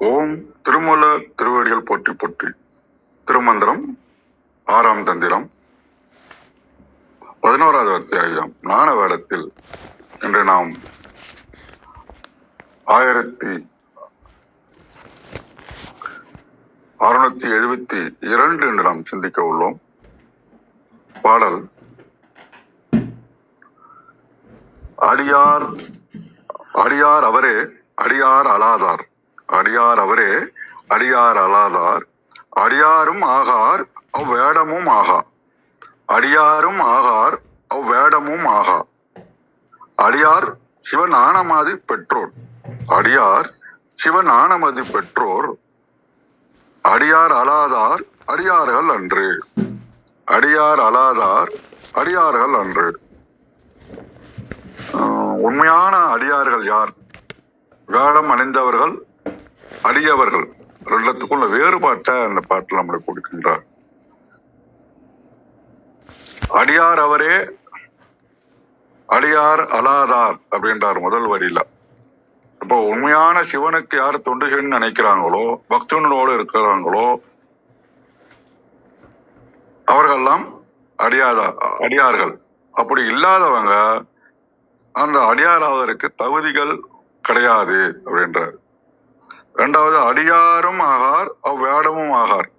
ஓம் திருமூல திருவடிகள் போற்றி போற்றி. திருமந்திரம் 6ஆம் தந்திரம் 11வது அத்தியாயம் ஞான வேடத்தில் இன்று நாம் 1672 என்று நாம் சிந்திக்க உள்ளோம். பாடல்: அடியார் அடியார் அவரே அடியார் அலாதார், அடியார் அவரே அடியார் அலாதார், அடியாரும் ஆகார் அவ்வேடமும் ஆகா, அடியாரும் ஆகார் அவ்வேடமும் ஆகா, அடியார் சிவன் ஆனமதி பெற்றோர், அடியார் சிவன் ஆனமதி பெற்றோர், அடியார் அலாதார் அடியார்கள் அன்று, அடியார் அலாதார் அடியார்கள் அன்று. உண்மையான அடியார்கள் யார்? வேடம் அணிந்தவர்கள், அடியவர்கள். ரெண்டுத்துக்குள்ள வேறுபாட்டை அந்த பாட்டில் நம்மளுக்கு கொடுக்கின்றார். அடியார் அவரே அடியார் அலாதார் அப்படின்றார் முதல் வரியில. இப்போ உண்மையான சிவனுக்கு யார் தொண்டு செய்யணும்னு நினைக்கிறாங்களோ, பக்தனோடு இருக்கிறாங்களோ, அவர்கள்லாம் அடியார்கள். அப்படி இல்லாதவங்க அந்த அடியாராவதற்கு தகுதிகள் கிடையாது அப்படின்றார். இரண்டாவது, அடியாரும் ஆகார் அவ்வேடமும் ஆகார்.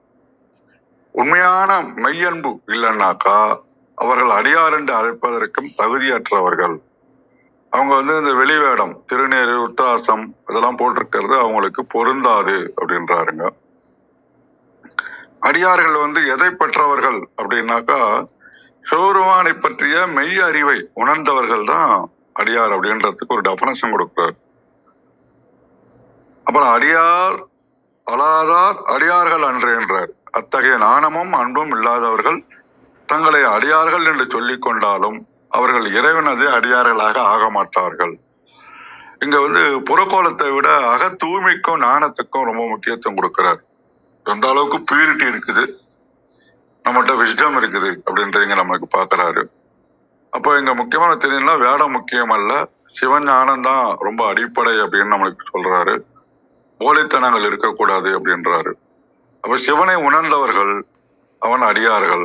உண்மையான மெய்யன்பு இல்லைன்னாக்கா அவர்கள் அடியார் என்று அழைப்பதற்கும் தகுதியற்றவர்கள். அவங்க இந்த வெளிவேடம், திருநீறு, உத்தாசம் இதெல்லாம் போட்டிருக்கிறது அவங்களுக்கு பொருந்தாது அப்படின்றாருங்க. அடியார்கள் எதை பெற்றவர்கள் அப்படின்னாக்கா சிவபெருமானை பற்றிய மெய் அறிவை உணர்ந்தவர்கள் தான் அடியார் அப்படின்றதுக்கு ஒரு டெஃபனேஷன் கொடுக்கிறார். அப்புறம் அடியார் அலாதார் அடியார்கள் அன்று என்றார். அத்தகைய நாணமும் அன்பும் இல்லாதவர்கள் தங்களை அடியார்கள் என்று சொல்லிக் கொண்டாலும் அவர்கள் இறைவனது அடியார்களாக ஆக மாட்டார்கள். இங்க புறக்கோலத்தை விட அக தூய்மைக்கும் நாணத்துக்கும் ரொம்ப முக்கியத்துவம் கொடுக்கிறார். எந்த அளவுக்கு பியூரிட்டி இருக்குது, நம்மகிட்ட விஸ்டம் இருக்குது அப்படின்றீங்க நமக்கு பாக்குறாரு. அப்போ இங்க முக்கியமான தெரியும்னா வேடம் முக்கியம் அல்ல, சிவன் ஞானம் தான் ரொம்ப அடிப்படை அப்படின்னு நம்மளுக்கு சொல்றாரு. போலித்தனங்கள் இருக்கக்கூடாது அப்படின்றாரு. அப்ப சிவனை உணர்ந்தவர்கள் அவன் அடியார்கள்,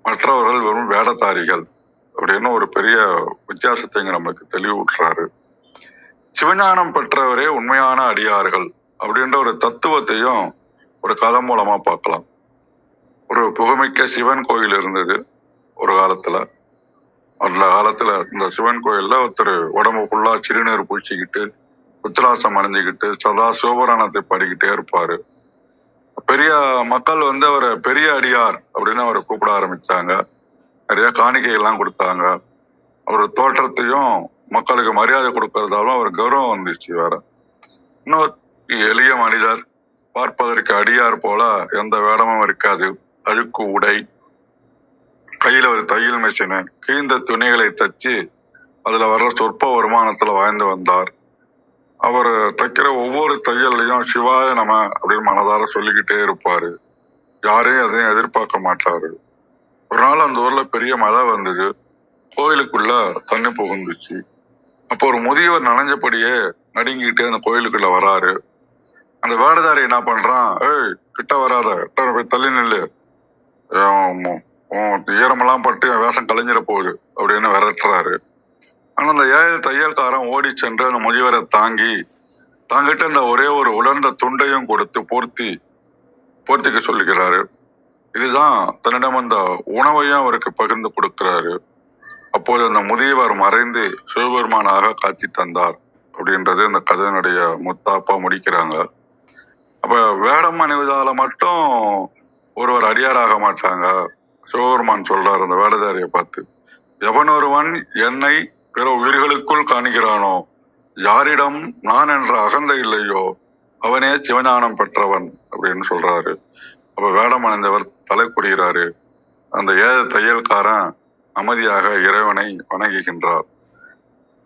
மற்றவர்கள் வெறும் வேடத்தாரிகள் அப்படின்னு ஒரு பெரிய வித்தியாசத்தை இங்க நம்மளுக்கு தெளிவூட்டுறாரு. சிவஞானம் பெற்றவரே உண்மையான அடியார்கள் அப்படின்ற ஒரு தத்துவத்தையும் ஒரு கதை மூலமா பார்க்கலாம். ஒரு புகமிக்க சிவன் கோயில் இருந்தது ஒரு காலத்துல. அந்த காலத்துல இந்த சிவன் கோயில்ல ஒருத்தர் உடம்பு ஃபுல்லா சிறுநீர் பூச்சிக்கிட்டு உத்திராசம் அணிஞ்சுக்கிட்டு சதா சிவபுராணத்தை பாடிக்கிட்டே இருப்பாரு. பெரிய மக்கள் அவரை பெரிய அடியார் அப்படின்னு அவரை கூப்பிட ஆரம்பிச்சாங்க. நிறைய காணிக்கைகள்லாம் கொடுத்தாங்க. அவர் தோற்றத்தையும் மக்களுக்கு மரியாதை கொடுக்கறதாலும் அவர் கௌரவம் வந்துச்சு. வேற இன்னொரு எளிய மனிதர், பார்ப்பதற்கு அடியார் போல எந்த வேடமும் இருக்காது, அழுக்கு உடை, கையில ஒரு தையல் மிஷினு, கீழ்ந்த துணிகளை தச்சு அதுல வர்ற சொற்ப வருமானத்துல வாழ்ந்து வந்தார். அவர் தைக்கிற ஒவ்வொரு தையல்லையும் சிவாய நம அப்படின்னு மனதார சொல்லிக்கிட்டே இருப்பாரு. யாரையும் அதையும் எதிர்பார்க்க மாட்டாரு. ஒரு நாள் அந்த ஊர்ல பெரிய மழை வந்தது. கோயிலுக்குள்ள தண்ணி புகுந்துச்சு. அப்போ ஒரு முதியவர் நனைஞ்சபடியே நடுங்கிட்டே அந்த கோயிலுக்குள்ள வராரு. அந்த வேடதாரி என்ன பண்றான், ஏய் கிட்ட வராத, கிட்ட போய் தள்ளி நில்லு, ஈரமெல்லாம் பட்டு வேஷம் கலைஞ்சிட போகுது அப்படின்னு விரட்டுறாரு. ஆனா அந்த ஏழை தையல்காரன் ஓடி சென்று அந்த முதியவரை தாங்கிட்டு அந்த ஒரே ஒரு உலர்ந்த துண்டையும் கொடுத்து போர்த்திக்க சொல்லுகிறாரு. இதுதான் தன்னிடம் அந்த உணவையும் அவருக்கு பகிர்ந்து கொடுக்கிறாரு. அப்போது அந்த முதியவர் மறைந்து சிவபெருமானாக காட்சி தந்தார் அப்படின்றது இந்த கதையினுடைய முத்தாப்பா முடிக்கிறாங்க. அப்ப வேடம் அணிவதால மட்டும் ஒருவர் அடியாராக மாட்டாங்க. சிவபெருமான் சொல்றாரு அந்த வேடதாரியை பார்த்து, எவன் ஒருவன் என்னை பிற உயிர்களுக்குள் காணுகிறானோ, யாரிடம் நான் என்ற அகந்தை இல்லையோ அவனே சிவஞானம் பெற்றவன் அப்படின்னு சொல்றாரு. அப்ப வேடம் அணிந்தவர் தலை குடிகிறாரு. அந்த ஏழை தையல்காரன் அமைதியாக இறைவனை வணங்குகின்றார்.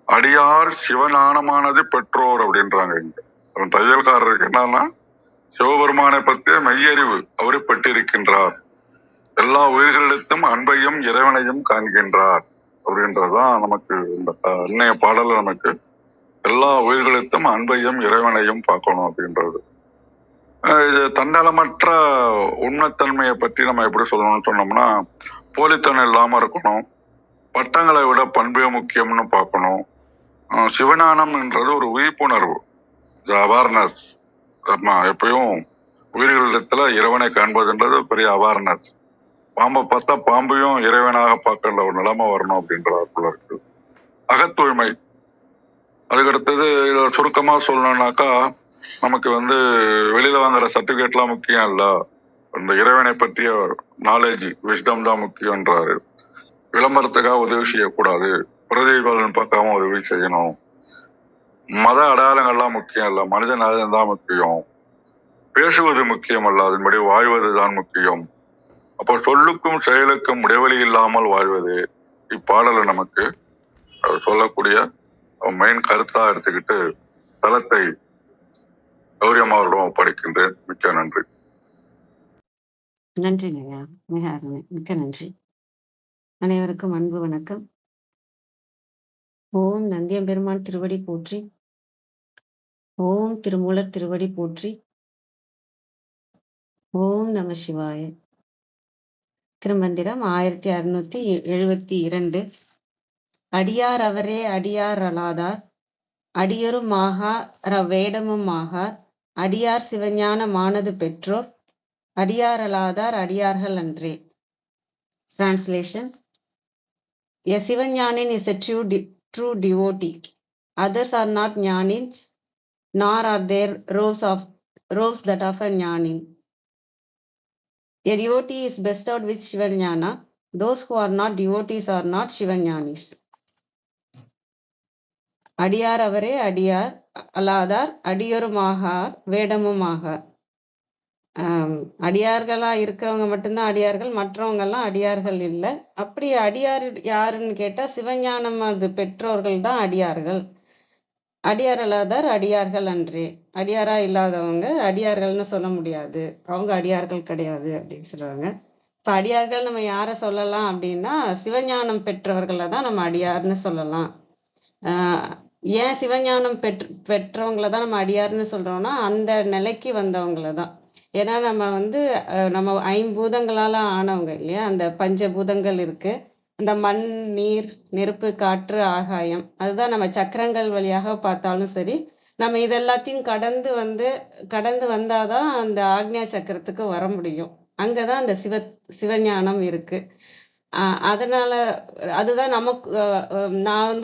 அடியார் சிவஞானமானது பெற்றோர் அப்படின்றாங்க. இங்க தையல்காரருக்கு என்னன்னா சிவபெருமானை பற்றிய மெய்யறிவு அவரு பெற்றிருக்கின்றார். எல்லா உயிர்களிடத்தும் அன்பையும் இறைவனையும் காண்கின்றார் அப்படின்றதுதான் நமக்கு இந்த இன்னைய பாடல நமக்கு எல்லா உயிர்களுக்கும் அன்பையும் இறைவனையும் பார்க்கணும் அப்படின்றது. இது தன்னலமற்ற உண்மைத்தன்மையை பற்றி நம்ம எப்படி சொல்லணும்னு சொன்னோம்னா, போலித்தனம் இல்லாம இருக்கணும், பட்டங்களை விட பண்பே முக்கியம்னு பார்க்கணும், சிவஞானம்ன்றது ஒரு விழிப்புணர்வு, அவேர்னஸ். எப்பயும் உயிர்களிடத்துல இறைவனை காண்பதுன்றது பெரிய அவேர்னஸ். பாம்பை பார்த்தா பாம்பையும் இறைவனாக பார்க்கிற ஒரு நிலைமை வரணும் அப்படின்ற இருக்கு. அகத்தூய்மை. அதுக்கடுத்தது இதை சுருக்கமா சொல்லணும்னாக்கா, நமக்கு வெளியில வாங்குற சர்டிபிகேட்லாம் முக்கியம் இல்ல, இந்த இறைவனை பற்றிய நாலேஜ் விஸ்டம் தான் முக்கியன்றாரு. விளம்பரத்துக்காக உதவி செய்யக்கூடாது, பிரதிபலன் பார்க்காம உதவி செய்யணும். மத அடையாளங்கள்லாம் முக்கியம் இல்ல, மனித நலன் தான் முக்கியம். பேசுவது முக்கியம் அல்ல, அதன்படி வாழ்வது தான் முக்கியம். அப்போ சொல்லுக்கும் செயலுக்கும் இடைவெளி இல்லாமல் வாழ்வது இப்பாடலை நமக்கு சொல்லக்கூடிய மெயின் கருத்தா எடுத்துக்கிட்டு தளத்தை கௌரியமாவிடம் ஒப்படைக்கின்றேன். மிக்க நன்றி. நன்றிங்க, மிக அருமை, மிக்க நன்றி. அனைவருக்கும் அன்பு வணக்கம். ஓம் நந்தியம்பெருமான் திருவடி போற்றி, ஓம் திருமூலர் திருவடி போற்றி, ஓம் நம சிவாய. திருமந்திரம் 1672. அடியார் அவரே அடியார் அலாதார், அடியரும் ஆகார் அவ்வேடமும் ஆகார், அடியார் சிவஞான மானது பெற்றோர், அடியார் அலாதார் அடியார்கள் அன்றே. Translation: A Sivanyanin is a true devotee. Others are not jnanins, nor are there robes that offer jnanin. A devotee is bestowed with Shivanyana. Those who are not devotees are not Shivanyanis. அடியார் அவரே அடியார் அலாதார், அடியருமாகார் வேடமுமாகார். அடியார்களா இருக்கிறவங்க மட்டும்தான் அடியார்கள், மற்றவங்க எல்லாம் அடியார்கள் இல்லை. அப்படி அடியார் யாருன்னு கேட்டா சிவஞானம் அது பெற்றோர்கள் தான் அடியார்கள். அடியார் அல்லாதார் அடியார்கள் அன்றே. அடியாரா இல்லாதவங்க அடியார்கள்னு சொல்ல முடியாது, அவங்க அடியார்கள் கிடையாது அப்படின்னு சொல்றாங்க. இப்ப அடியார்கள் நம்ம யார சொல்லலாம் அப்படின்னா, சிவஞானம் பெற்றவர்களை தான் நம்ம அடியார்னு சொல்லலாம். ஏன் சிவஞானம் பெற்றவங்களை தான் நம்ம அடியார்னு சொல்றோம்னா, அந்த நிலைக்கு வந்தவங்களை தான். ஏன்னா நம்ம நம்ம ஐம்பூதங்களால ஆனவங்க இல்லையா, அந்த பஞ்சபூதங்கள் இருக்கு, அந்த மண், நீர், நெருப்பு, காற்று, ஆகாயம். அதுதான் நம்ம சக்கரங்கள் வழியாக பார்த்தாலும் சரி, நம்ம இதெல்லாத்தையும் கடந்து வந்தாதான் அந்த ஆக்ஞா சக்கரத்துக்கு வர முடியும். அங்கதான் அந்த சிவஞானம் இருக்கு. அதனால அதுதான் நமக்கு நான்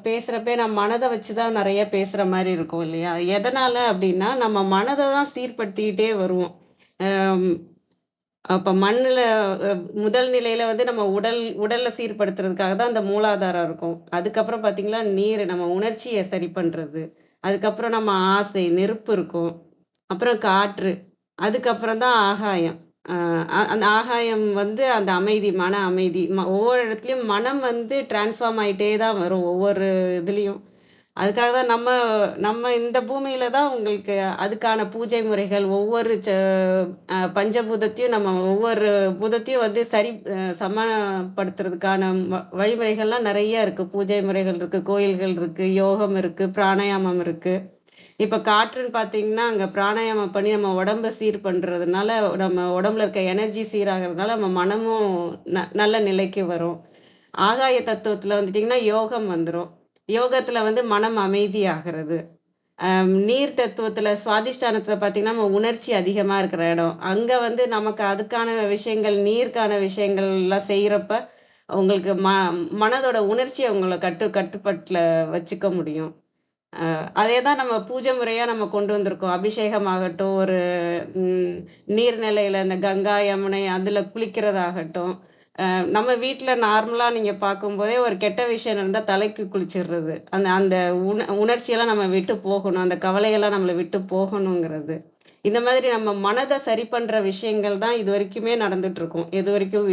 பேசுறப்ப நான் மனதை வச்சுதான் நிறைய பேசுற மாதிரி இருக்கும் இல்லையா. எதனால அப்படின்னா, நம்ம மனதை தான் சீர்படுத்திக்கிட்டே வருவோம். அப்ப மண்ணுல முதல் நிலையில நம்ம உடல்ல சீர்படுத்துறதுக்காக தான் அந்த மூலாதாரம் இருக்கும். அதுக்கப்புறம் பாத்தீங்களா நீர், நம்ம உணர்ச்சியை சரி பண்றது. அதுக்கப்புறம் நம்ம ஆசை, நெருப்பு இருக்கும். அப்புறம் காற்று, அதுக்கப்புறம் தான் ஆகாயம். அந்த ஆகாயம் அந்த அமைதி, மன அமைதி. ஒவ்வொரு இடத்துலயும் மனம் டிரான்ஸ்ஃபார்ம் ஆயிட்டே தான் வரும் ஒவ்வொரு இதுலயும். அதுக்காக தான் நம்ம இந்த பூமியில தான் உங்களுக்கு அதுக்கான பூஜை முறைகள், ஒவ்வொரு பஞ்சபூதத்தையும் நம்ம ஒவ்வொரு பூதத்தையும் சரி சமப்படுத்துறதுக்கான வழிமுறைகள்லாம் நிறைய இருக்கு. பூஜை முறைகள் இருக்கு, கோயில்கள் இருக்கு, யோகம் இருக்கு, பிராணாயாமம் இருக்கு. இப்ப காற்றுன்னு பாத்தீங்கன்னா, அங்க பிராணாயாமம் பண்ணி நம்ம உடம்ப சீர் பண்றதுனால, நம்ம உடம்புல இருக்க எனர்ஜி சீராகிறதுனால நம்ம மனமும் நல்ல நிலைக்கு வரும். ஆகாய தத்துவத்துல வந்துட்டீங்கன்னா யோகம் வந்துரும். யோகத்துல மனம் அமைதி ஆகிறது. நீர் தத்துவத்துல சுவாதிஷ்டானத்துல பாத்தீங்கன்னா, நம்ம உணர்ச்சி அதிகமா இருக்கிற இடம். அங்க நமக்கு அதுக்கான விஷயங்கள், நீருக்கான விஷயங்கள் எல்லாம் செய்யறப்ப உங்களுக்கு மனதோட உணர்ச்சியை உங்களை கட்டுப்பாட்டுல வச்சுக்க முடியும். அதேதான் நம்ம பூஜை முறையா நம்ம கொண்டு வந்திருக்கோம். அபிஷேகம் ஆகட்டும், ஒரு நீர்நிலையில இந்த கங்கா, யமுனை அதுல குளிக்கிறதாகட்டும். நம்ம வீட்டுல நார்மலா நீங்க பார்க்கும்போதே ஒரு கெட்ட விஷயம் இருந்தா தலைக்கு குளிச்சிடுறது. அந்த உணர்ச்சியெல்லாம் நம்ம விட்டு போகணும், அந்த கவலையெல்லாம் நம்மளை விட்டு போகணுங்கிறது. இந்த மாதிரி நம்ம மனதை சரி பண்ற விஷயங்கள் தான் இது வரைக்குமே நடந்துட்டு இருக்கும். இது வரைக்கும்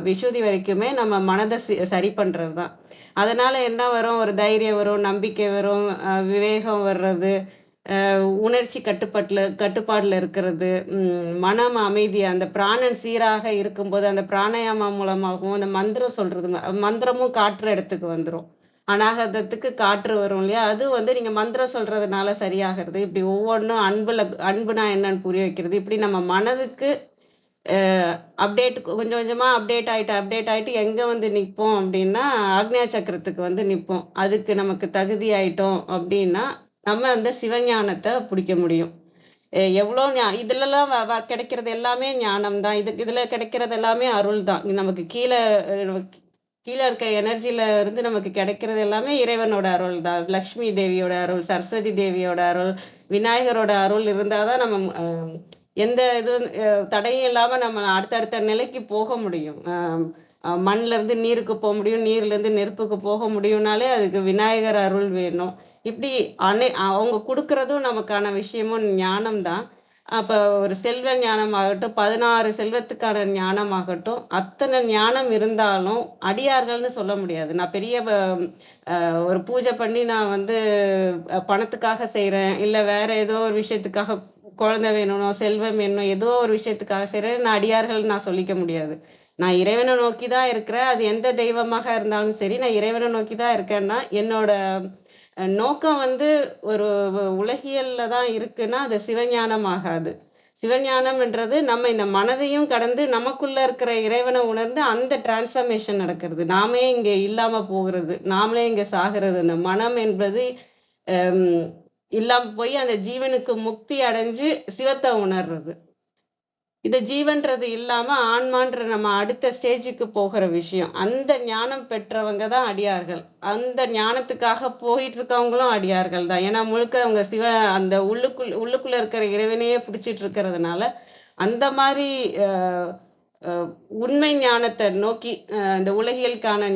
விசுதி வரைக்குமே நம்ம மனதை சரி பண்றது தான். அதனால என்ன வரும், ஒரு தைரியம் வரும், நம்பிக்கை வரும், விவேகம் வர்றது, உணர்ச்சி கட்டுப்பாடுல இருக்கிறது, மனம் அமைதி, அந்த பிராணன் சீராக இருக்கும்போது அந்த பிராணாயாமம் மூலமாகவும் அந்த மந்திரம் சொல்றது, மந்திரமும் காற்று இடத்துக்கு வந்துடும். அநாகதத்துக்கு காற்று வரும் இல்லையா? அது வந்து நீங்க மந்திரம் சொல்றதுனால சரியாகிறது. இப்படி ஒவ்வொன்னும் அன்புனா என்னன்னு புரிய வைக்கிறது. இப்படி நம்ம மனதுக்கு அப்டேட் கொஞ்சம் கொஞ்சமா அப்டேட் ஆயிட்டு எங்க வந்து நிப்போம் அப்படின்னா, ஆக்ஞா சக்கரத்துக்கு வந்து நிப்போம். அதுக்கு நமக்கு தகுதி ஆயிட்டோம் அப்படின்னா, நம்ம அந்த சிவஞானத்த புடிக்க முடியும். எவ்வளோ இதுலலாம் கிடைக்கிறது எல்லாமே ஞானம் தான். இதுல கிடைக்கிறது எல்லாமே அருள் தான். நமக்கு கீழ இருக்க எனர்ஜில இருந்து நமக்கு கிடைக்கிறது எல்லாமே இறைவனோட அருள் தான். லக்ஷ்மி தேவியோட அருள், சரஸ்வதி தேவியோட அருள், விநாயகரோட அருள் இருந்தா தான் நம்ம எந்த இதுவும் தடையும் இல்லாம நம்ம அடுத்தடுத்த நிலைக்கு போக முடியும். மண்ல இருந்து நீருக்கு போ முடியும், நீர்ல இருந்து நெருப்புக்கு போக முடியும்னாலே அதுக்கு விநாயகர் அருள் வேணும். இப்படி அவங்க குடுக்குறதும் நமக்கான விஷயமும் ஞானம் தான். அப்ப ஒரு செல்வ ஞானமாகட்டும், 16 செல்வத்துக்கான ஞானமாகட்டும், அத்தனை ஞானம் இருந்தாலும் அடியார்கள்னு சொல்ல முடியாது. நான் பெரிய ஒரு பூஜை பண்ணி நான் வந்து பணத்துக்காக செய்றேன், இல்ல வேற ஏதோ ஒரு விஷயத்துக்காக குழந்தை வேணும்னோ, செல்வம் வேணும், ஏதோ ஒரு விஷயத்துக்காக செய்றேன், நான் அடியார்கள்னு நான் சொல்லிக்க முடியாது. நான் இறைவனை நோக்கி தான் இருக்கிறேன். அது எந்த தெய்வமாக இருந்தாலும் சரி, நான் இறைவனை நோக்கி தான் இருக்கேன்னா, என்னோட நோக்கம் வந்து ஒரு உலகியல்ல தான் இருக்குன்னா, அது சிவஞானம் ஆகாது. சிவஞானம்ன்றது நம்ம இந்த மனதையும் கடந்து நமக்குள்ள இருக்கிற இறைவனை உணர்ந்து அந்த டிரான்ஸ்ஃபர்மேஷன் நடக்கிறது. நாமே இங்க இல்லாம போகிறது. நாமளே இங்க சாகிறது. அந்த மனம் என்பது அம் இல்லாம போய் அந்த ஜீவனுக்கு முக்தி அடைஞ்சு சிவத்த உணர்றது. இது ஜீவன்றது இல்லாம ஆன்மான்ற நம்ம அடுத்த ஸ்டேஜுக்கு போகிற விஷயம். அந்த ஞானம் பெற்றவங்க தான் அடியார்கள். அந்த ஞானத்துக்காக போயிட்டு இருக்கவங்களும் அடியார்கள் தான். ஏன்னா முழுக்க அவங்க அந்த உள்ளுக்குள்ள இருக்கிற இறைவனையே பிடிச்சிட்டு இருக்கிறதுனால, அந்த மாரி அ அ உண்மை ஞானத்த நோக்கி இந்த உலகியலுக்கான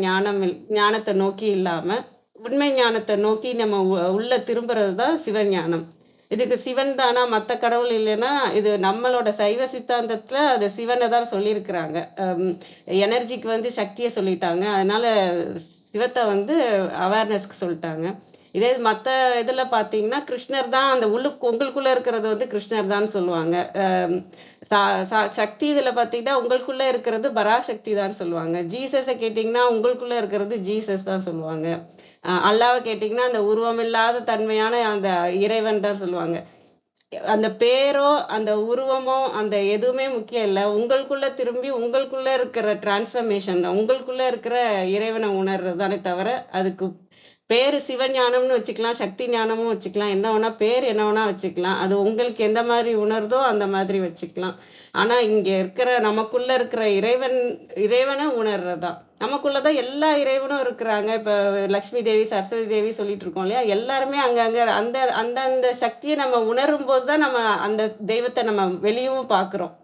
ஞானத்த நோக்கி இல்லாம, உண்மை ஞானத்த நோக்கி நம்ம உள்ள திரும்புறது தான் சிவஞானம். இதுக்கு சிவன் தானா, மத்த கடவுள் இல்லைன்னா, இது நம்மளோட சைவ சித்தாந்தத்துல அது சிவன தான் சொல்லியிருக்கிறாங்க. எனர்ஜிக்கு வந்து சக்திய சொல்லிட்டாங்க. அதனால சிவத்த வந்து அவேர்னஸ்க்கு சொல்லிட்டாங்க. இதே மத்த இதுல பார்த்தீங்கன்னா, கிருஷ்ணர் தான் அந்த உங்களுக்குள்ள இருக்கிறது வந்து கிருஷ்ணர் தான் சொல்லுவாங்க. ச ச சக்தி இதுல பார்த்தீங்கன்னா, உங்களுக்குள்ள இருக்கிறது பராசக்தி தான் சொல்லுவாங்க. ஜீசஸ கேட்டீங்கன்னா, உங்களுக்குள்ள இருக்கிறது ஜீசஸ் தான் சொல்லுவாங்க. அல்லாஹ்வ கேட்டீங்கன்னா, அந்த உருவமில்லாத தன்மையான அந்த இறைவன் தான் சொல்லுவாங்க. அந்த பேரோ, அந்த உருவமோ, அந்த எதுவுமே முக்கியம் இல்ல. உங்களுக்குள்ள திரும்பி உங்களுக்குள்ள இருக்கிற டிரான்ஸ்ஃபர்மேஷன் தான். உங்களுக்குள்ள இருக்கிற இறைவன உணர்றது தானே தவிர, அதுக்கு பேரு சிவஞானம்னு வச்சுக்கலாம், சக்தி ஞானமும் வச்சுக்கலாம். என்ன வேணா வச்சுக்கலாம். அது உங்களுக்கு எந்த மாரி உணருதோ, அந்த மாதிரி வச்சுக்கலாம். ஆனா, இங்க இருக்கிற நமக்குள்ள இருக்கிற இறைவன உணர்றது தான். நமக்குள்ள தான் எல்லா இறைவனும் இருக்கிறாங்க. இப்ப லக்ஷ்மி தேவி, சரஸ்வதி தேவி சொல்லிட்டு இருக்கோம் இல்லையா? எல்லாருமே அங்கங்க அந்தந்த சக்திய நம்ம உணரும்போது தான் நம்ம அந்த தெய்வத்த நம்ம வெளியவும் பார்க்குறோம்.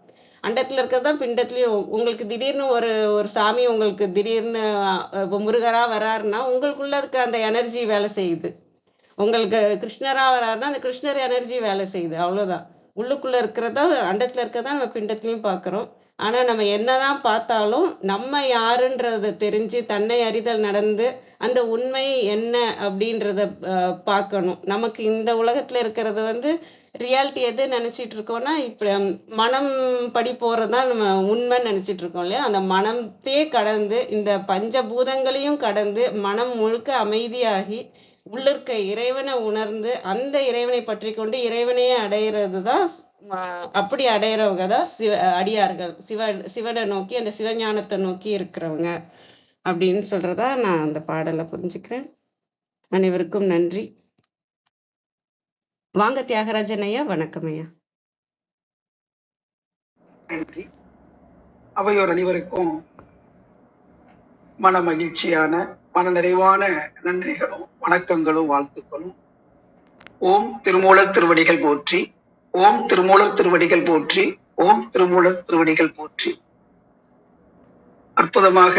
அண்டத்துல இருக்கிறது தான் பிண்டத்துலயும். உங்களுக்கு திடீர்னு ஒரு ஒரு சாமி உங்களுக்கு திடீர்னு இப்ப முருகரா வராருன்னா, உங்களுக்குள்ள இருக்க அந்த எனர்ஜி வேலை செய்யுது. உங்களுக்கு கிருஷ்ணரா வராருன்னா, அந்த கிருஷ்ணர் எனர்ஜி வேலை செய்யுது. அவ்வளோதான். உள்ளுக்குள்ள இருக்கிறதா அண்டத்துல இருக்கிறதா நம்ம பிண்டத்துலயும் பார்க்குறோம். ஆனா, நம்ம என்னதான் பார்த்தாலும், நம்ம யாருன்றத தெரிஞ்சு, தன்னை அறிதல் நடந்து, அந்த உண்மை என்ன அப்படின்றத பார்க்கணும். நமக்கு இந்த உலகத்துல இருக்கிறது வந்து ரியாலிட்டி எது நெனச்சிட்டு இருக்கோம்னா, இப்ப மனம் படி போறது தான் நம்ம உண்மைன்னு நெனச்சிட்டு இருக்கோம் இல்லையா? அந்த மனத்தையே கடந்து, இந்த பஞ்சபூதங்களையும் கடந்து, மனம் முழுக்க அமைதியாகி, உள்ள இருக்க இறைவன உணர்ந்து, அந்த இறைவனை பற்றிக்கொண்டு இறைவனையே அடையிறது தான் அப்படி அடையிறவங்க தான் அடியார்கள். சிவனை நோக்கி, அந்த சிவஞானத்த நோக்கி இருக்கிறவங்க. அப்படின்னு சொல்றதா நான் அந்த பாடல புரிஞ்சுக்கிறேன். அனைவருக்கும் நன்றி. வாங்க தியாகராஜன் ஐயா. வணக்கம் ஐயா. நன்றி. அவையோர் அனைவருக்கும் மன மகிழ்ச்சியான, மன நிறைவான நன்றிகளும் வணக்கங்களும் வாழ்த்துக்களும். ஓம் திருமூலர் திருவடிகள் போற்றி, ஓம் திருமூலர் திருவடிகள் போற்றி, ஓம் திருமூலர் திருவடிகள் போற்றி. அற்புதமாக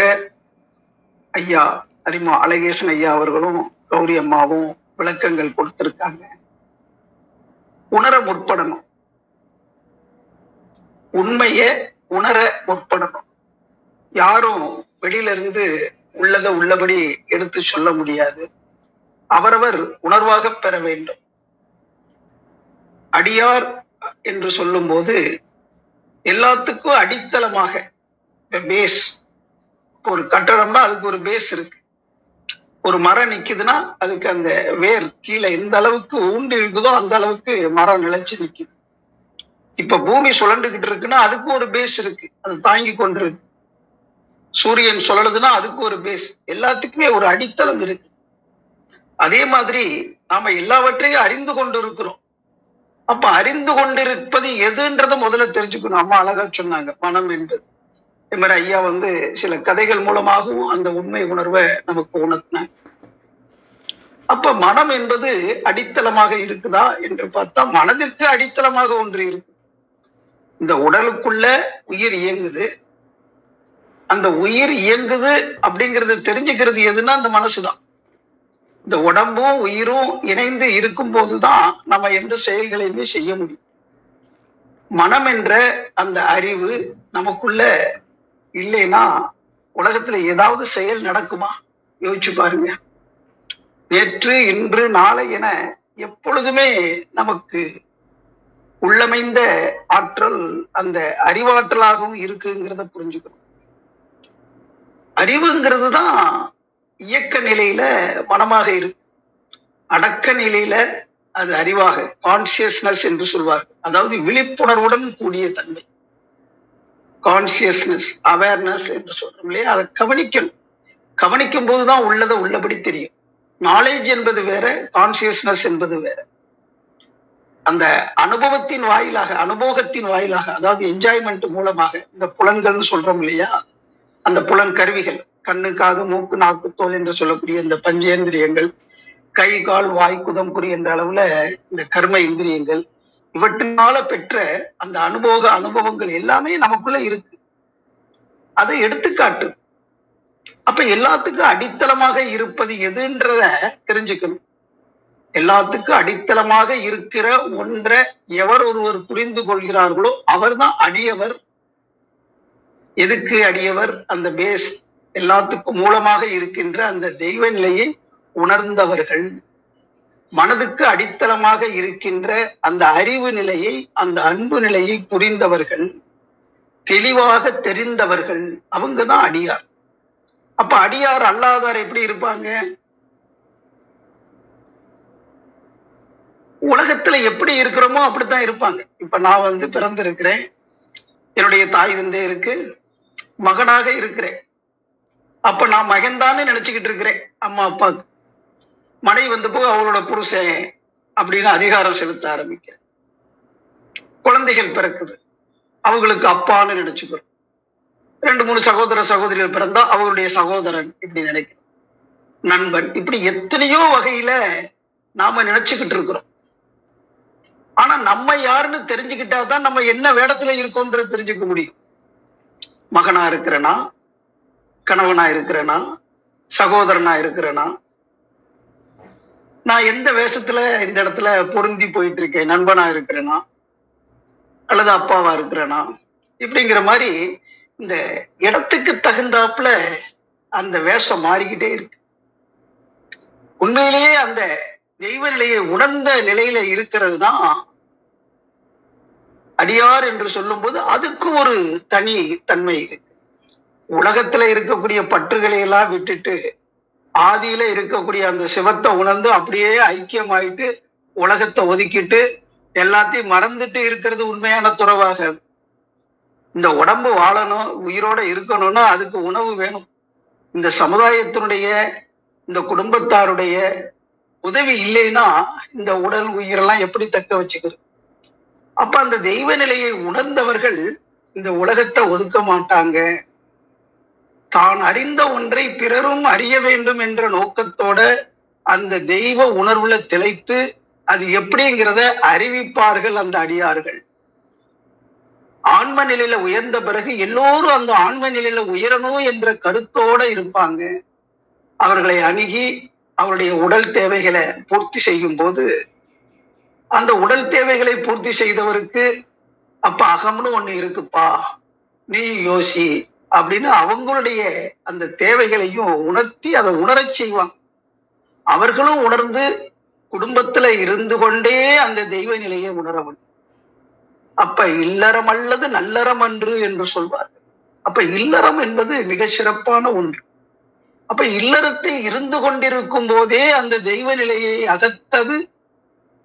ஐயா அரிமா அழகேசன் ஐயா அவர்களும் கௌரி அம்மாவும் விளக்கங்கள் கொடுத்திருக்காங்க. உணர முற்படணும், உண்மைய உணர முற்படணும். யாரும் வெளியில இருந்து உள்ளதை உள்ளபடி எடுத்து சொல்ல முடியாது. அவரவர் உணர்வாக பெற வேண்டும். அடியார் என்று சொல்லும் போது எல்லாத்துக்கும் அடித்தளமாக பேஸ், ஒரு கட்டடம்னா அதுக்கு ஒரு பேஸ் இருக்கு. ஒரு மரம் நிக்குதுன்னா அதுக்கு அந்த வேர் கீழே எந்த அளவுக்கு ஊன்றி இருக்குதோ அந்த அளவுக்கு மரம் நிலைச்சு நிக்குது. இப்ப பூமி சுழண்டுகிட்டு இருக்குன்னா அதுக்கு ஒரு பேஸ் இருக்கு, அது தாங்கி கொண்டு இருக்கு. சூரியன் சுழலுதுன்னா அதுக்கு ஒரு பேஸ், எல்லாத்துக்குமே ஒரு அடித்தளம் இருக்கு. அதே மாதிரி நாம எல்லாவற்றையும் அறிந்து கொண்டு இருக்கிறோம். அப்ப அறிந்து கொண்டிருப்பது எதுன்றத முதல்ல தெரிஞ்சுக்கணும். அம்மா அழகா சொன்னாங்க, மனம் என்பது. இது மாதிரி ஐயா சில கதைகள் மூலமாகவும் அந்த உண்மை உணர்வை நமக்கு உணர்த்தினாங்க. அப்ப மனம் என்பது அடித்தளமாக இருக்குதா என்று பார்த்தா மனதிற்கு அடித்தளமாக ஒன்று இருக்கு. இந்த உடலுக்குள்ள உயிர் இயங்குது, அந்த உயிர் இயங்குது அப்படிங்கறது தெரிஞ்சுக்கிறது எதுன்னா அந்த மனசுதான். இந்த உடம்பும் உயிரும் இணைந்து இருக்கும் போதுதான் நம்ம எந்த செயல்களையுமே செய்ய முடியும். மனம் என்ற அந்த அறிவு நமக்குள்ள இல்லைன்னா உலகத்துல ஏதாவது செயல் நடக்குமா? யோசிச்சு பாருங்க. நேற்று இன்று நாளை என எப்பொழுதுமே நமக்கு உள்ளமைந்த ஆற்றல் அந்த அறிவாற்றலாகவும் இருக்குங்கிறத புரிஞ்சுக்கணும். அறிவுங்கிறது தான் இயக்க நிலையில மனமாக இருக்கு, அடக்க நிலையில அது அறிவாக கான்சியஸ்னஸ் என்று சொல்வார். அதாவது விழிப்புணர்வுடன் கூடிய தன்மை, கான்சியஸ்னஸ் அவேர்னஸ் என்று சொல்றோம் இல்லையா, அதை கவனிக்கணும். கவனிக்கும் போதுதான் உள்ளதை உள்ளபடி தெரியும். நாலேஜ் என்பது வேற, கான்சியஸ்னஸ் என்பது வேற. அந்த அனுபவத்தின் வாயிலாக, அனுபவத்தின் வாயிலாக, அதாவது என்ஜாய்மெண்ட் மூலமாக இந்த புலன்கள்னு சொல்றோம் இல்லையா, அந்த புலன் கருவிகள், கண்ணு காது மூக்கு நாக்கு தோல் என்று சொல்லக்கூடிய இந்த பஞ்சேந்திரியங்கள், கை கால் வாய் குதம் குறி என்ற அளவுல இந்த கர்ம இந்திரியங்கள், இவற்றினால பெற்ற அந்த அனுபவங்கள் எல்லாமே நமக்குள்ள இருக்கு. அதை எடுத்துக்காட்டு. அப்ப எல்லாத்துக்கும் அடித்தளமாக இருப்பது எதுன்றத தெரிஞ்சுக்கணும். எல்லாத்துக்கும் அடித்தளமாக இருக்கிற ஒன்றை எவர் ஒருவர் புரிந்து கொள்கிறார்களோ அவர்தான் அடியவர். எதுக்கு அடியவர்? அந்த பேஸ், எல்லாத்துக்கும் மூலமாக இருக்கின்ற அந்த தெய்வ நிலையை உணர்ந்தவர்கள், மனதுக்கு அடித்தளமாக இருக்கின்ற அந்த அறிவு நிலையை, அந்த அன்பு நிலையை புரிந்தவர்கள், தெளிவாக தெரிந்தவர்கள், அவங்கதான் அடியார். அப்ப அடியார் அல்லாதார் எப்படி இருப்பாங்க? உலகத்துல எப்படி இருக்கிறோமோ அப்படித்தான் இருப்பாங்க. இப்ப நான் பிறந்திருக்கிறேன், என்னுடைய தாய் இருக்கு, மகனாக இருக்கிறேன். அப்ப நான் மகன்தானே நினைச்சுக்கிட்டு இருக்கிறேன் அம்மா அப்பாவுக்கு. மனைவி போக அவளோட புருஷன் அப்படின்னு அதிகாரம் செலுத்த ஆரம்பிக்கிறேன். குழந்தைகள் பிறக்குது, அவங்களுக்கு அப்பான்னு நினைச்சுக்கிறோம். 2-3 சகோதர சகோதரிகள் பிறந்தா அவங்களுடைய சகோதரன் இப்படி நினைக்கிறோம், நண்பன், இப்படி எத்தனையோ வகையில நாம நினைச்சுக்கிட்டு இருக்கிறோம். ஆனா நம்ம யாருன்னு தெரிஞ்சுக்கிட்டாதான் நம்ம என்ன வேடத்துல இருக்கோம்ன்றது தெரிஞ்சுக்க முடியும். மகனா இருக்கிறனா, கணவனா இருக்கிறனா, சகோதரனா இருக்கிறனா, நான் எந்த வேஷத்துல இந்த இடத்துல பொருந்தி போயிட்டு இருக்கேன், நண்பனா இருக்கிறேனா அல்லது அப்பாவா இருக்கிறேனா, இப்படிங்கிற மாதிரி இந்த இடத்துக்கு தகுந்தாப்புல அந்த வேஷம் மாறிக்கிட்டே இருக்கு. உண்மையிலேயே அந்த தெய்வ நிலையை உணர்ந்த நிலையில இருக்கிறது தான் அடியார் என்று சொல்லும் போது அதுக்கு ஒரு தனி தன்மை இருக்கு. உலகத்துல இருக்கக்கூடிய பற்றுகளை எல்லாம் விட்டுட்டு ஆதியில இருக்கக்கூடிய அந்த சிவத்தை உணர்ந்து அப்படியே ஐக்கியமாயிட்டு உலகத்தை ஒதுக்கிட்டு எல்லாத்தையும் மறந்துட்டு இருக்கிறது உண்மையான துறவாகாது. இந்த உடம்பு வாழணும், உயிரோட இருக்கணும்னா அதுக்கு உணவு வேணும். இந்த சமுதாயத்தினுடைய, இந்த குடும்பத்தாருடைய உதவி இல்லைன்னா இந்த உடல் உயிரெல்லாம் எப்படி தக்க வச்சுக்கிறது? அப்ப அந்த தெய்வ நிலையை உணர்ந்தவர்கள் இந்த உலகத்தை ஒதுக்க மாட்டாங்க. தான் அறிந்த ஒன்றை பிறரும் அறிய வேண்டும் என்ற நோக்கத்தோட அந்த தெய்வ உணர்வுல திளைத்து அது எப்படிங்கிறத அறிவிப்பார்கள் அந்த அடியார்கள். ஆன்ம நிலையில உயர்ந்த பிறகு எல்லோரும் அந்த ஆன்ம நிலையில உயரணும் என்ற கருத்தோட இருப்பாங்க. அவர்களை அணுகி அவருடைய உடல் தேவைகளை பூர்த்தி செய்யும் போது அந்த உடல் தேவைகளை பூர்த்தி செய்தவருக்கு அப்ப அகம்னு ஒண்ணு இருக்குப்பா, நீ யோசி அப்படின்னு அவங்களுடைய அந்த தேவைகளையும் உணர்த்தி அதை உணரச் செய்வாங்க. அவர்களும் உணர்ந்து குடும்பத்துல இருந்து கொண்டே அந்த தெய்வ நிலையை உணர வேண்டும். அப்ப இல்லறம் அல்லது நல்லறம் அன்று என்று சொல்வார்கள். அப்ப இல்லறம் என்பது மிக சிறப்பான ஒன்று. அப்ப இல்லறத்தில் இருந்து கொண்டிருக்கும் போதே அந்த தெய்வ நிலையை அகத்தது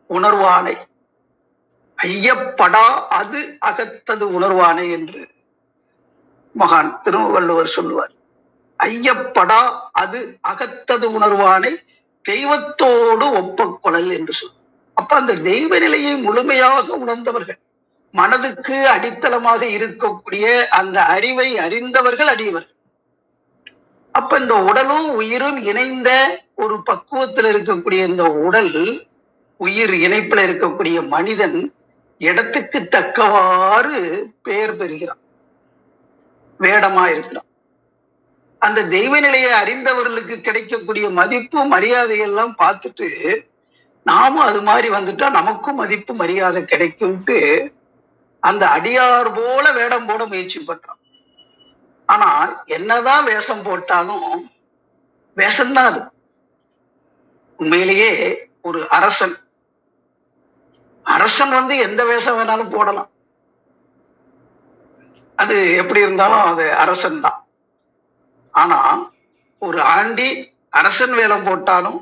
உணர்வானை, ஐயப்படா அது அகத்தது உணர்வானை என்று மகான் திருவள்ளுவர் சொல்லுவார். ஐயப்படா அது அகத்தது உணர்வானை தெய்வத்தோடு ஒப்ப கொள்ளல் என்று சொல்லுவார். அப்ப அந்த தெய்வ நிலையை முழுமையாக உணர்ந்தவர்கள், மனதுக்கு அடித்தளமாக இருக்கக்கூடிய அந்த அறிவை அறிந்தவர்கள் அடியவர்கள். அப்ப இந்த உடலும் உயிரும் இணைந்த ஒரு பக்குவத்தில் இருக்கக்கூடிய இந்த உடல் உயிர் இணைப்புல இருக்கக்கூடிய மனிதன் இடத்துக்கு தக்கவாறு பெயர் பெறுகிறான், வேடமா இருக்கிறான். அந்த தெய்வ நிலையை அறிந்தவர்களுக்கு கிடைக்கக்கூடிய மதிப்பு மரியாதை எல்லாம் பார்த்துட்டு நாமும் அது மாதிரி வந்துட்டா நமக்கும் மதிப்பு மரியாதை கிடைக்கும்ட்டு அந்த அடியார் போல வேடம் போட முயற்சி பண்றான். ஆனா என்னதான் வேஷம் போட்டாலும் வேஷம்தான் அது. உண்மையிலேயே ஒரு அரசன் எந்த வேஷம் வேணாலும் போடலாம், அது எப்படி இருந்தாலும் அது அரசன் தான். ஆனா ஒரு ஆண்டி அரசன் வேடம் போட்டாலும்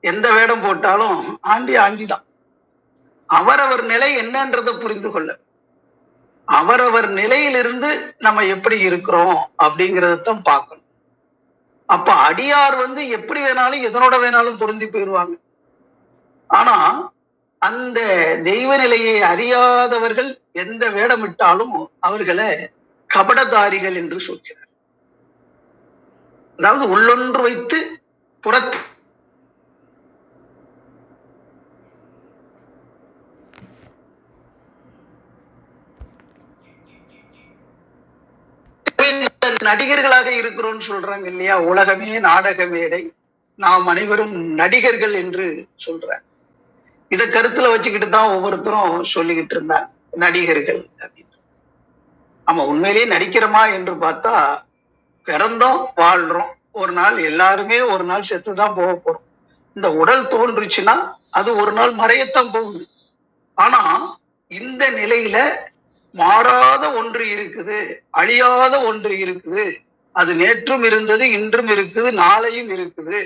எந்த வேடம் போட்டாலும் ஆண்டி தான். அவரவர் நிலை என்னன்றதை புரிந்து கொள்ள, அவரவர் நிலையிலிருந்து நம்ம எப்படி இருக்கிறோம் அப்படிங்கறதான் பார்க்கணும். அப்ப அடியார் எப்படி வேணாலும் எதனோட வேணாலும் பொருந்தி போயிடுவாங்க. ஆனா அந்த தெய்வ நிலையை அறியாதவர்கள் எந்த வேடமிட்டாலும் அவர்களை கபடதாரிகள் என்று சொல்கிறார். அதாவது உள்ளொன்று வைத்து புறத்து நடிகர்களாக இருக்கிறோம்னு சொல்றாங்க இல்லையா? உலகமே நாடக மேடை, நாம் அனைவரும் நடிகர்கள் என்று சொல்ற இத கருத்துல வச்சுக்கிட்டு தான் ஒவ்வொருத்தரும் சொல்லிக்கிட்டு இருந்தாங்க நடிகர்கள் அப்படின்னு. ஆமா, உண்மையிலேயே நடிக்கிறோமா என்று பார்த்தா பிறந்தோம் வாழ்றோம், ஒரு நாள் எல்லாருமே ஒரு நாள் செத்துதான் போக போறோம். இந்த உடல் தோன்றுச்சுன்னா அது ஒரு நாள் மறையத்தான் போகுது. ஆனா இந்த நிலையில மாறாத ஒன்று இருக்குது, அழியாத ஒன்று இருக்குது. அது நேற்றும் இருந்தது, இன்றும் இருக்குது, நாளையும் இருக்குது.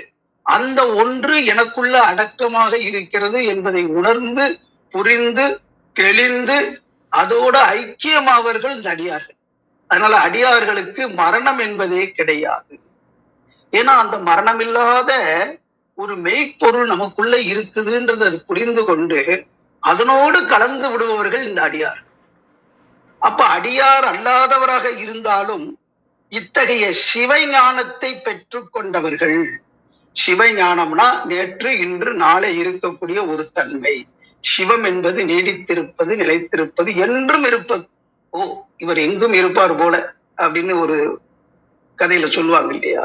அந்த ஒன்று எனக்குள்ள அடக்கமாக இருக்கிறது என்பதை உணர்ந்து புரிந்து தெளிந்து அதோட ஐக்கியமாவர்கள் இந்த அடியார்கள். அதனால அடியார்களுக்கு மரணம் என்பதே கிடையாது. ஏன்னா அந்த மரணம் இல்லாத ஒரு மெய்ப்பொருள் நமக்குள்ள இருக்குதுன்றது அது புரிந்து கொண்டு அதனோடு கலந்து விடுபவர்கள் இந்த அடியார். அப்ப அடியார் அல்லாதவராக இருந்தாலும் இத்தகைய சிவஞானத்தை பெற்று கொண்டவர்கள். சிவஞானம்னா நேற்று இன்று நாளை இருக்கக்கூடிய ஒரு தன்மை. சிவம் என்பது நீடித்திருப்பது, நிலைத்திருப்பது, என்றும் இருப்பது. ஓ, இவர் எங்கும் இருப்பார் போல அப்படின்னு ஒரு கதையில சொல்லுவாங்க இல்லையா?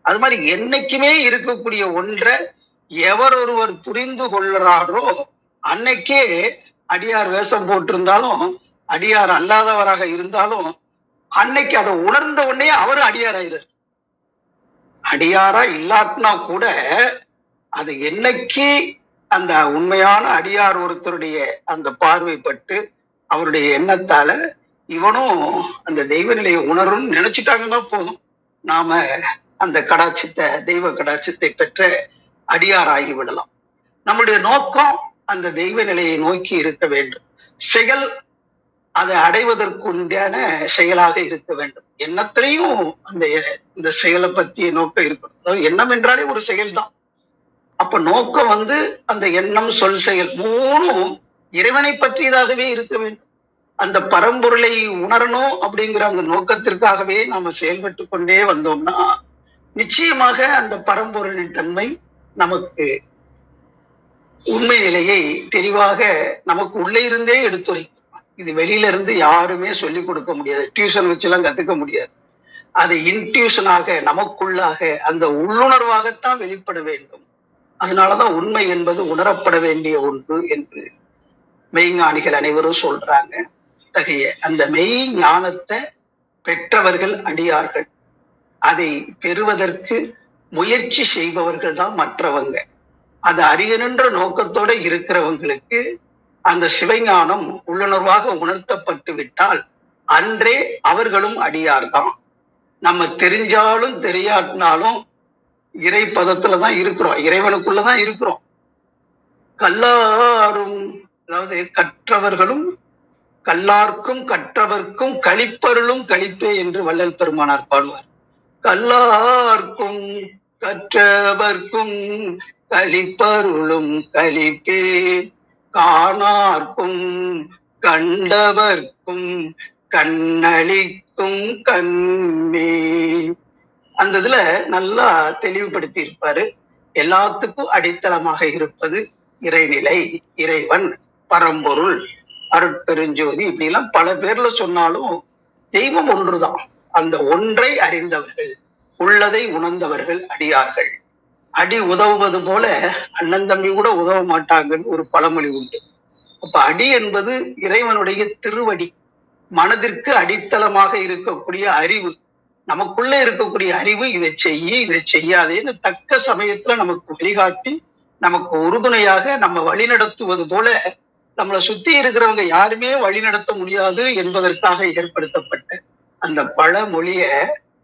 அது மாதிரி என்னைக்குமே இருக்கக்கூடிய ஒன்றை எவர் ஒருவர் புரிந்து கொள்றாரோ அன்னைக்கே அடியார் வேஷம் போட்டிருந்தாலும் அடியார் அல்லாதவராக இருந்தாலும் அன்னைக்கு அதை உணர்ந்த உடனே அவரும் அடியார் ஆயிரு. அடியாரா இல்லாட்டினா கூட அது என்னைக்கு அந்த உண்மையான அடியார் ஒருத்தருடைய அந்த பார்வைப்பட்டு அவருடைய எண்ணத்தால இவனும் அந்த தெய்வ நிலையை உணரும் நினைச்சிட்டாங்கன்னா போதும், நாம அந்த கடாட்சத்தை தெய்வ கடாட்சத்தை பெற்ற அடியார் ஆகிவிடலாம். நம்முடைய நோக்கம் அந்த தெய்வ நிலையை நோக்கி இருக்க வேண்டும். செயல் அதை அடைவதற்குண்டான செயலாக இருக்க வேண்டும். எண்ணத்திலையும் இந்த செயலை பற்றிய நோக்கம் இருக்கணும். அதாவது எண்ணம் என்றாலே ஒரு செயல் தான். அப்ப நோக்கம் அந்த எண்ணம் சொல் செயல் மூணும் இறைவனை பற்றியதாகவே இருக்க வேண்டும். அந்த பரம்பொருளை உணரணும் அப்படிங்கிற அந்த நோக்கத்திற்காகவே நாம செயல்பட்டு கொண்டே வந்தோம்னா நிச்சயமாக அந்த பரம்பொருளின் தன்மை நமக்கு உண்மை நிலையை தெளிவாக நமக்கு உள்ளே இருந்தே எடுத்துரைக்கும். இது வெளியில இருந்து யாருமே சொல்லிக் கொடுக்க முடியாது, டியூஷன் வச்சு எல்லாம் கத்துக்க முடியாது. அது இன்டியூஷனாக நமக்குள்ளாக அந்த உள்ளுணர்வாகத்தான் வெளிப்பட வேண்டும். அதனாலதான் உண்மை என்பது உணரப்பட வேண்டிய ஒன்று என்று மெய்ஞானிகள் அனைவரும் சொல்றாங்க. அத்தகைய அந்த மெய் ஞானத்தை பெற்றவர்கள் அடியார்கள். அதை பெறுவதற்கு முயற்சி செய்பவர்கள் தான் மற்றவங்க. அது அறியணுன்ற நோக்கத்தோட இருக்கிறவங்களுக்கு அந்த சிவஞானம் உள்ளுணர்வாக உணர்த்தப்பட்டு விட்டால் அன்றே அவர்களும் அடியார் தான். நம்ம தெரிஞ்சாலும் தெரியாட்டினாலும் இறை பதத்துலதான் இருக்கிறோம், இறைவனுக்குள்ளதான் இருக்கிறோம். கல்லாரும், அதாவது கற்றவர்களும் கல்லார்க்கும் கற்றவர்க்கும் களிப்பருளும் களிப்பே என்று வள்ளல் பெருமானார் பாடுவார். கல்லார்க்கும் கற்றவர்க்கும் களிப்பருளும் களிப்பே, காணார்க்கும் கண்டவர்க்கும் கண்ணளிக்கும் கண்ணே. அந்த இதுல நல்லா தெளிவுபடுத்தி இருப்பாரு. எல்லாத்துக்கும் அடித்தளமாக இருப்பது இறைநிலை, இறைவன், பரம்பொருள், அருட்பெருஞ்சோதி, இப்படி எல்லாம் பல பேர்ல சொன்னாலும் தெய்வம் ஒன்றுதான். அந்த ஒன்றை அறிந்தவர்கள், உள்ளதை உணர்ந்தவர்கள் அடியார்கள். அடி உதவுவது போல அண்ணன் தம்பி கூட உதவ மாட்டாங்கன்னு ஒரு பழமொழி உண்டு. அப்ப அடி என்பது இறைவனுடைய திருவடி, மனதிற்கு அடித்தளமாக இருக்கக்கூடிய அறிவு, நமக்குள்ள இருக்கக்கூடிய அறிவு, இதை செய்ய இதை செய்யாதேன்னு தக்க சமயத்துல நமக்கு வழிகாட்டி நமக்கு உறுதுணையாக நம்ம வழிநடத்துவது போல நம்மளை சுத்தி இருக்கிறவங்க யாருமே வழிநடத்த முடியாது என்பதற்காக ஏற்படுத்தப்பட்ட அந்த பழமொழிய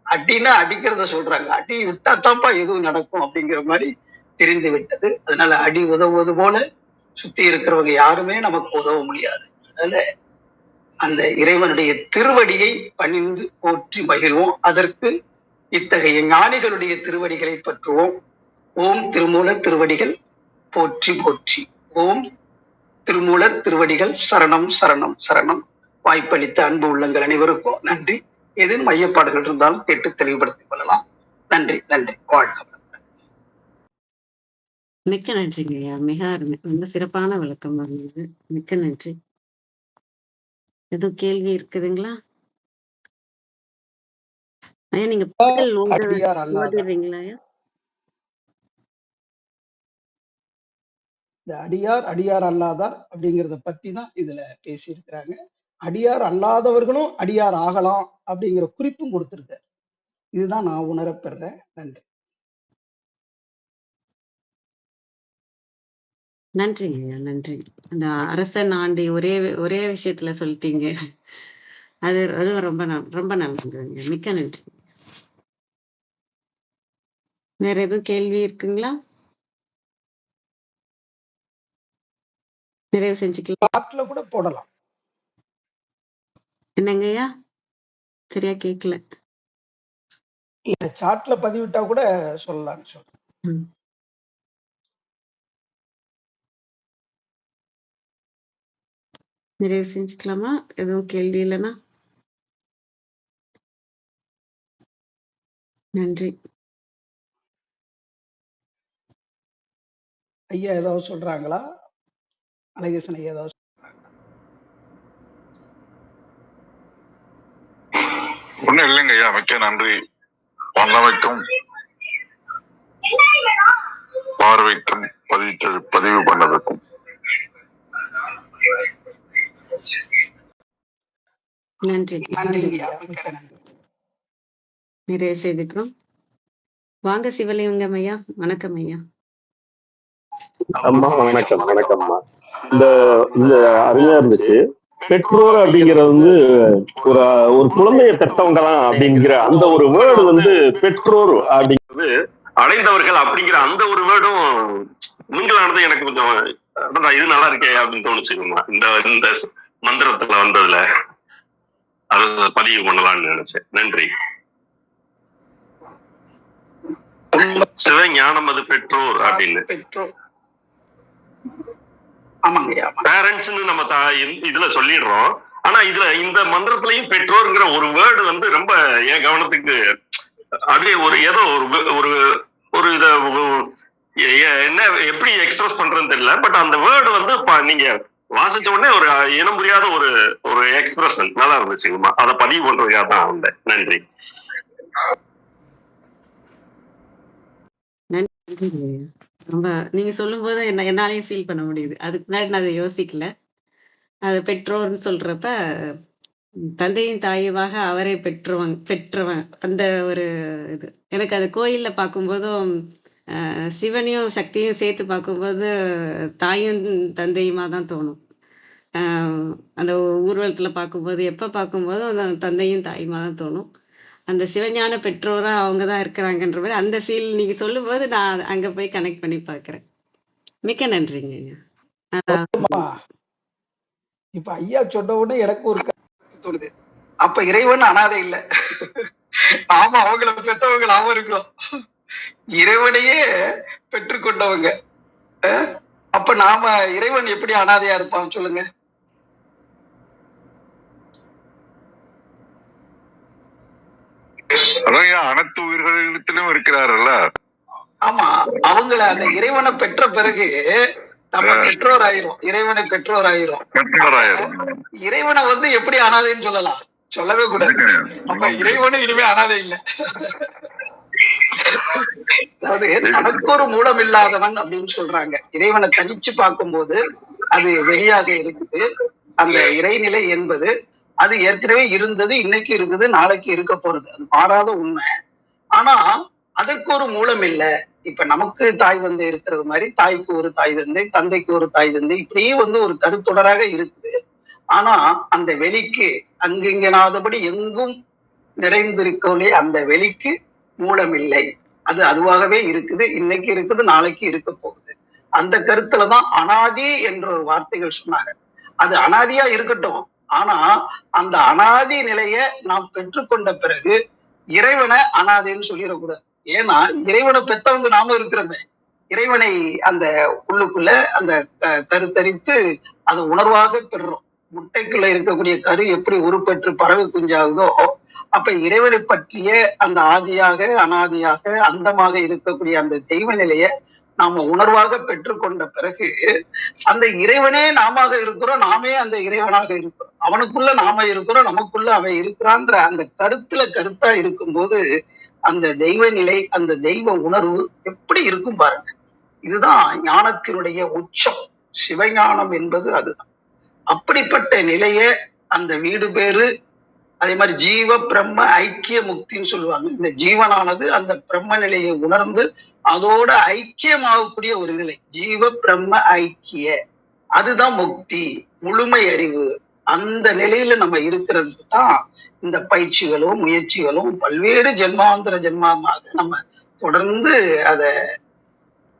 அடின்னா அடிக்கிறத சொல்றாங்க. அடி விட்டாத்தாப்பா எதுவும் நடக்கும் அப்படிங்கிற மாதிரி தெரிந்து விட்டது. அதனால அடி உதவுவது போல சுத்தி இருக்கிறவங்க யாருமே நமக்கு உதவ முடியாது. அதனால அந்த இறைவனுடைய திருவடியை பணிந்து போற்றி மகிழ்வோம். அதற்கு இத்தகைய ஞானிகளுடைய திருவடிகளை பற்றுவோம். ஓம் திருமூலர் திருவடிகள் போற்றி போற்றி. ஓம் திருமூலர் திருவடிகள் சரணம் சரணம் சரணம். வாய்ப்பளித்த அன்பு உள்ளங்கள் அனைவருக்கும் நன்றி. ஏதேனும் மையப்பாடுகள் இருந்தாலும் கேட்டு தெளிவுபடுத்திக் கொள்ளலாம். நன்றி நன்றி. வாழ்க. மிக்க நன்றிங்க ஐயா. மிக அருமை. ரொம்ப சிறப்பான விளக்கம் இருந்தது. மிக்க நன்றி. எதுவும் கேள்வி இருக்குதுங்களா ஐயா? நீங்க பாடல் அடியார் அல்லாதார், ஓதிடுறீங்களா ஐயா? இந்த அடியார் அடியார் அல்லாதார் அப்படிங்கிறத பத்தி தான் இதுல பேசியிருக்கிறாங்க. அடியார் அல்லாதவர்களும் அடியார் ஆகலாம் அப்படிங்கிற குறிப்பும் கொடுத்திருக்காரு. இதுதான் நான் உணரப்பெறேன். நன்றி. நன்றிங்க ஐயா, நன்றி. அந்த அரசன் ஆண்டி ஒரே ஒரே விஷயத்துல சொல்லிட்டீங்க. அதுவும் ரொம்ப நல்லதுங்க. மிக்க நன்றி. வேற எதுவும் கேள்வி இருக்குங்களா? நிறைவு செஞ்சுக்கலாம். சாட்ல கூட போடலாம். என்னங்க ஐயா? சரியா கேட்கல. இல்ல, சாட்ல பதிவிட்டா கூட சொல்லலாம்னு சொல்றேன். நிறைவு செஞ்சுக்கலாமா? எதுவும் கேள்வி இல்லைன்னா நன்றி. ஐயா ஏதாவது சொல்றாங்களா? அழகேசன் ஐயா ஏதாவது? ஒண்ணும் இல்லைங்க ஐயா. மிக்க நன்றி. வந்தமைக்கும் பார்வைக்கும் பதிவு பண்ணதுக்கும் நன்றி. நிறைவு செய்துக்கிறோம். வாங்க சிவலிங்கம் ஐயா. வணக்கம் ஐயா. அம்மா வணக்கம். வணக்கம்மா. இந்த அருமையா இருந்துச்சு. பெற்றோர் அப்படிங்கிறது வந்து ஒரு குழந்தைய பெற்றவங்க தான் அப்படிங்கிற அந்த ஒரு வேர்டு வந்து பெற்றோர் அப்படிங்கிறது அடைந்தவர்கள் அப்படிங்கிற அந்த ஒரு வேர்டும் நீங்களானது எனக்கு கொஞ்சம் இது நல்லா இருக்கே அப்படின்னு தோணுச்சுங்கம்மா. இந்த மந்திரத்துல வந்ததுல அது பதிவு பண்ணலாம்னு நினைச்சேன். நன்றி. சிவஞானம் அது பெற்றோர் அப்படின்னு பேரண்ட்ஸ்ன்னு நம்ம இதுல சொல்லிடுறோம். ஆனா இதுல இந்த மந்திரத்திலையும் பெற்றோர்ங்கிற ஒரு வேர்டு வந்து ரொம்ப என் கவனத்துக்கு அதே ஒரு ஏதோ ஒரு ஒரு இத என்ன எப்படி எக்ஸ்பிரஸ் பண்றதுன்னு தெரியல. பட் அந்த வேர்டு வந்து நீங்க வாசிச்ச உடனே ஒரு இனம் புரியாத ஒரு எக்ஸ்பிரஷன் நல்லா இருந்துச்சுங்கம்மா. அதை பதிவு பண்றதுக்காக தான் வந்தேன். நன்றி. ரொம்ப நீங்க சொல்லும் போது என்னாலையும் ஃபீல் பண்ண முடியுது. அதுக்கு முன்னாடி நான் அதை யோசிக்கல. அது பெற்றோர்னு சொல்றப்ப தந்தையும் தாயுமாக அவரை பெற்றவன் அந்த ஒரு இது எனக்கு அது கோயில்ல பார்க்கும்போதும் சிவனையும் சக்தியும் சேர்த்து பார்க்கும்போது தாயும் தந்தையுமா தான் தோணும். அந்த ஊர்வலத்துல பார்க்கும்போது எப்ப பார்க்கும்போதும் அந்த தந்தையும் தாயுமா தான் தோணும். அந்த சிவஞான பெற்றோரா அவங்க தான் இருக்கிறாங்கன்ற மாதிரி அந்த ஃபீல் நீங்க சொல்லும்போது நான் அங்க போய் கனெக்ட் பண்ணி பார்க்கிறேன். மிக்க நன்றிங்க ஐயா. ஆமா, இப்ப ஐயா சொன்ன உடனே எனக்கு ஒரு கருத்து தோணுது. அப்ப இறைவன் அனாதை இல்ல. நாம அவங்கள பெற்றவங்க நாம இருக்கிறோம். இறைவனையே பெற்றுக்கொண்டவங்க. அப்ப நாம இறைவன் எப்படி அனாதையா இருப்பான் சொல்லுங்க. அதான் அனைத்து உயிர்களிடத்திலும் இருக்கிறாரல்ல. ஆமா, அவங்கள அந்த இறைவனை பெற்ற பிறகு நம்ம பெற்றோர் ஆயிரும். இறைவனை பெற்றோர் ஆயிரும். இறைவனை வந்து எப்படி அனாதைன்னு சொல்லலாம்? சொல்லவே கூடாது. அப்ப இறைவனும் இனிமே அனாதை இல்ல. அதாவது தனக்கு ஒரு மூலம் இல்லாதவன் அப்படின்னு சொல்றாங்க. இறைவனை தனிச்சு பார்க்கும்போது அது வெளியாக இருக்குது. அந்த இறைநிலை என்பது அது ஏற்கனவே இருந்தது, இன்னைக்கு இருக்குது, நாளைக்கு இருக்க போறது. அது மாறாத உண்மை. ஆனா அதற்கு ஒரு மூலம் இல்ல. இப்ப நமக்கு தாய் தந்தை இருக்கிறது மாதிரி தாய்க்கு ஒரு தாய் தந்தை, தந்தைக்கு ஒரு தாய் தந்தை, இப்படியே வந்து ஒரு கருத்தொடராக இருக்குது. ஆனா அந்த வெளிக்கு அங்கிங்கனாதபடி எங்கும் நிறைந்திருக்கோலே அந்த வெளிக்கு மூலம் இல்லை. அது அதுவாகவே இருக்குது, இன்னைக்கு இருக்குது, நாளைக்கு இருக்க போகுது. அந்த கருத்துலதான் அனாதி என்ற ஒரு வார்த்தைகள் சொன்னாங்க. அது அனாதியா இருக்கட்டும். ஆனா அந்த அனாதி நிலைய நாம் பெற்றுக்கொண்ட பிறகு இறைவனை அனாதைன்னு சொல்லிடக்கூடாது. ஏன்னா இறைவனை பெற்றவங்க நாம இருக்கிறோமே. இறைவனை அந்த உள்ளுக்குள்ள அந்த கருத்தரித்து அது உணர்வாக பெறுறோம். முட்டைக்குள்ள இருக்கக்கூடிய கரு எப்படி உருப்பெற்று பறவை குஞ்சாகுதோ, அப்ப இறைவனை பற்றிய அந்த ஆதியாக அனாதியாக அந்தமாக இருக்கக்கூடிய அந்த தெய்வ நிலைய நாம உணர்வாக பெற்றுக்கொண்ட பிறகு அந்த இறைவனே நாம இருக்கிறோம், நாமே அந்த இறைவனாக இருக்கிறோம். அவனுக்குள்ள நாம இருக்கிறோம், நமக்குள்ள அவன் இருக்கிறான்ற அந்த கருத்தா இருக்கும்போது அந்த தெய்வ நிலை, அந்த தெய்வ உணர்வு எப்படி இருக்கும் பாருங்க. இதுதான் ஞானத்தினுடைய உச்சம். சிவஞானம் என்பது அதுதான். அப்படிப்பட்ட நிலைய அந்த வீடு பேரு, அதே மாதிரி ஜீவ பிரம்ம ஐக்கிய முக்தின்னு சொல்லுவாங்க. இந்த ஜீவனானது அந்த பிரம்ம நிலையை உணர்ந்து அதோட ஐக்கியமாகக்கூடிய ஒரு நிலை. ஜீவ பிரம்ம ஐக்கிய, அதுதான் முக்தி, முழுமை அறிவு. அந்த நிலையில நம்ம இருக்கிறதுக்கு தான் இந்த பயிற்சிகளும் முயற்சிகளும் பல்வேறு ஜென்மாந்தரமாக நம்ம தொடர்ந்து அத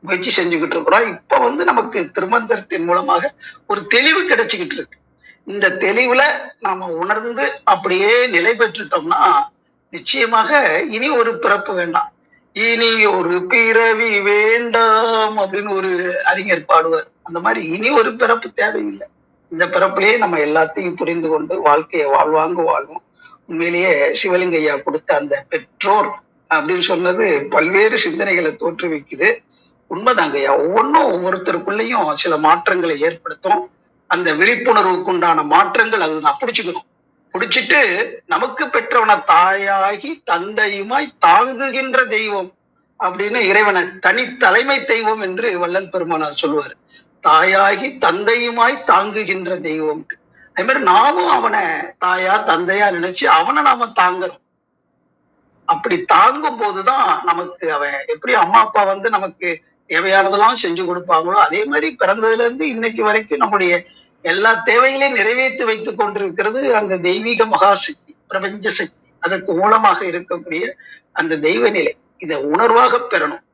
முயற்சி செஞ்சுக்கிட்டு இருக்கிறோம். இப்ப வந்து நமக்கு திருமந்திரத்தின் மூலமாக ஒரு தெளிவு கிடைச்சுக்கிட்டு இருக்கு. இந்த தெளிவுல நாம உணர்ந்து அப்படியே நிலை பெற்றுட்டோம்னா நிச்சயமாக இனி ஒரு பிறப்பு வேண்டாம், இனி ஒரு பிறவி வேண்டாம் அப்படின்னு ஒரு அறிஞர் பாடுவார். அந்த மாதிரி இனி ஒரு பிறப்பு தேவையில்லை. இந்த பிறப்பிலேயே நம்ம எல்லாத்தையும் புரிந்து கொண்டு வாழ்க்கையை வாழ்வாங்க வாழும். உண்மையிலேயே சிவலிங்கையா கொடுத்த அந்த பெற்றோர் அப்படின்னு சொன்னது பல்வேறு சிந்தனைகளை தோற்றுவிக்குது. உண்மைதாங்கய்யா. ஒவ்வொன்றும் ஒவ்வொருத்தருக்குள்ளேயும் சில மாற்றங்களை ஏற்படுத்தும். அந்த விழிப்புணர்வுக்கு உண்டான மாற்றங்கள் அதுதான். பிடிச்சிட்டு நமக்கு பெற்றவன தாயாகி தந்தையுமாய் தாங்குகின்ற தெய்வம் அப்படின்னு இறைவனை தனி தலைமை தெய்வம் என்று வள்ளல் பெருமானார் சொல்லுவார். தாயாகி தந்தையுமாய் தாங்குகின்ற தெய்வம். அதே மாதிரி நாமும் அவனை தாயா தந்தையா நினைச்சு அவனை நாம தாங்குறோம். அப்படி தாங்கும் போதுதான் நமக்கு அவன் எப்படி அம்மா அப்பா வந்து நமக்கு தேவையானதெல்லாம் செஞ்சு கொடுப்பாங்களோ அதே மாதிரி பிறந்ததுல இருந்து இன்னைக்கு வரைக்கும் நம்முடைய எல்லா தேவைகளையும் நிறைவேற்றி வைத்துக் கொண்டிருக்கிறது அந்த தெய்வீக மகாசக்தி, பிரபஞ்ச சக்தி. அதற்கு மூலமாக இருக்கக்கூடிய அந்த தெய்வ நிலை, இதை உணர்வாக பெறணும்.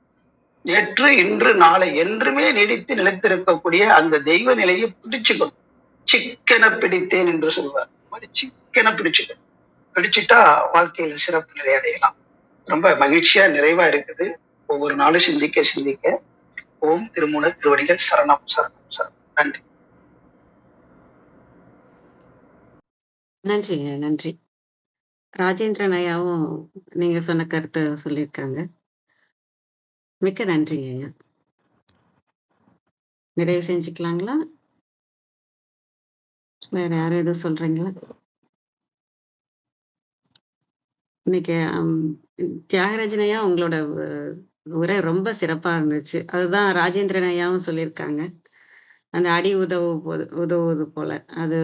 நேற்று இன்று நாளை என்றுமே நீடித்து நிலைத்திருக்கக்கூடிய அந்த தெய்வ நிலையை பிடிச்சுக்கணும். சிக்கென பிடித்தேன் என்று சொல்வார். இந்த மாதிரி சிக்கென பிடிச்சுக்கணும். பிடிச்சிட்டா வாழ்க்கையில சிறப்பு நிலை அடையலாம். ரொம்ப மகிழ்ச்சியா நிறைவா இருக்குது. ஒவ்வொரு நாளும் சிந்திக்க சிந்திக்க. ஓம் திருமூல திருவடிகள் சரணம் சரணம் சரணம். நன்றி. நன்றிங்க, நன்றி. ராஜேந்திரன் ஐயாவும் நீங்க சொன்ன கருத்தை சொல்லியிருக்காங்க. மிக்க நன்றிங்க ஐயா. நிறைவு செஞ்சுக்கலாங்களா? வேற யாரும் எதுவும் சொல்றீங்களா? இன்னைக்கு தியாகராஜன் ஐயா உங்களோட உரை ரொம்ப சிறப்பா இருந்துச்சு. அதுதான் ராஜேந்திரன் ஐயாவும் சொல்லியிருக்காங்க. அந்த அடி உதவுவது போல அது